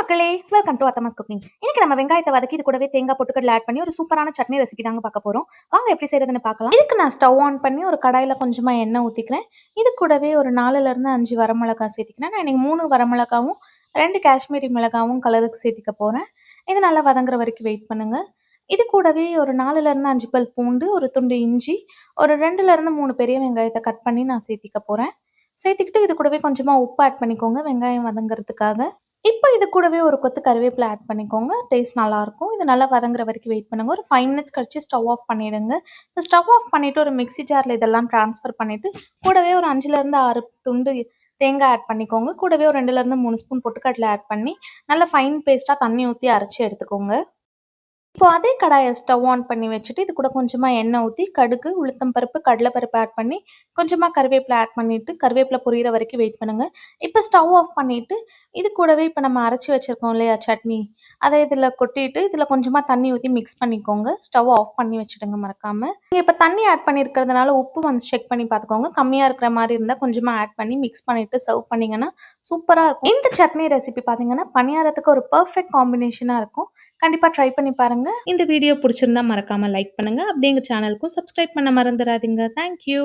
மக்களே, welcome to அத்தமாஸ் cooking. இன்னைக்கு நம்ம வெங்காயத்தை வதக்கி இது கூடவே தேங்காய் பொட்டுக்கடலை ஆட் பண்ணி ஒரு சூப்பரான சட்னி ரெசிபி தாங்க பார்க்க போறோம். வாங்க எப்படி செய்யறதுன்னு பார்க்கலாம். இதுக்கு நான் ஸ்டவ் ஆன் பண்ணி ஒரு கடாயில கொஞ்சமா எண்ணெய் ஊத்திக்கிறேன். இது கூடவே ஒரு 4ல இருந்து 5 வரமிளகாய் சேர்த்திக்கிறேன். நான் இன்னைக்கு 3 வரமிளகாவும் 2 காஷ்மீரி மிளகாவும் கலருக்கு சேர்த்திக்க போறேன். இது நல்லா வதங்குற வரைக்கும் வெயிட் பண்ணுங்க. இது கூடவே ஒரு 4ல இருந்து 5 பல் பூண்டு, ஒரு துண்டு இஞ்சி, ஒரு 2ல இருந்து 3 பெரிய வெங்காயத்தை கட் பண்ணி நான் சேர்த்திக்க போறேன். சேர்த்துக்கிட்டு இது கூடவே கொஞ்சமா உப்பு ஆட் பண்ணிக்கோங்க வெங்காயம் வதங்குறதுக்காக. இப்போ இது கூடவே ஒரு கொத்து கருவேப்பிலை ஆட் பண்ணிக்கோங்க. டேஸ்ட் நல்லாயிருக்கும். இது நல்லா வதங்குற வரைக்கும் வெயிட் பண்ணுங்க. ஒரு 5 மினிட்ஸ் கழிச்சு ஸ்டவ் ஆஃப் பண்ணிடுங்க. இந்த ஸ்டவ் ஆஃப் பண்ணிவிட்டு ஒரு மிக்ஸி ஜாரில் இதெல்லாம் ட்ரான்ஸ்ஃபர் பண்ணிவிட்டு கூடவே ஒரு 5லேருந்து 6 துண்டு தேங்காய் ஆட் பண்ணிக்கோங்க. கூடவே ஒரு 2லேருந்து 3 ஸ்பூன் பொட்டுக்கடலை ஆட் பண்ணி நல்லா ஃபைன் பேஸ்ட்டாக தண்ணி ஊற்றி அரைச்சி எடுத்துக்கோங்க. இப்போ அதே கடாயை ஸ்டவ் ஆன் பண்ணி வச்சுட்டு இது கூட கொஞ்சமாக எண்ணெய் ஊற்றி கடுகு, உளுத்தம் பருப்பு, கடலைப்பருப்பு ஆட் பண்ணி கொஞ்சமாக கருவேப்பிலை ஆட் பண்ணிவிட்டு கருவேப்பிலை பொரியிற வரைக்கும் வெயிட் பண்ணுங்கள். இப்போ ஸ்டவ் ஆஃப் பண்ணிவிட்டு இது கூடவே இப்போ நம்ம அரைச்சி வச்சுருக்கோம் இல்லையா சட்னி, அதை இதில் கொட்டிட்டு இதில் கொஞ்சமாக தண்ணி ஊற்றி மிக்ஸ் பண்ணிக்கோங்க. ஸ்டவ் ஆஃப் பண்ணி வச்சுடுங்க மறக்காமல். நீங்கள் இப்போ தண்ணி ஆட் பண்ணியிருக்கிறதுனால உப்பு வந்து செக் பண்ணி பார்த்துக்கோங்க. கம்மியாக இருக்கிற மாதிரி இருந்தால் கொஞ்சமாக ஆட் பண்ணி மிக்ஸ் பண்ணிவிட்டு சர்வ் பண்ணிங்கன்னா சூப்பராக இருக்கும். இந்த சட்னி ரெசிபி பார்த்தீங்கன்னா பணியாரத்துக்கு ஒரு பர்ஃபெக்ட் காம்பினேஷனாக இருக்கும். கண்டிப்பாக ட்ரை பண்ணி பாருங்கள். இந்த வீடியோ பிடிச்சிருந்தா மறக்காமல் லைக் பண்ணுங்கள். அப்படியே எங்கள் சேனலுக்கும் சப்ஸ்கிரைப் பண்ண மறந்துடாதீங்க. தேங்க்யூ.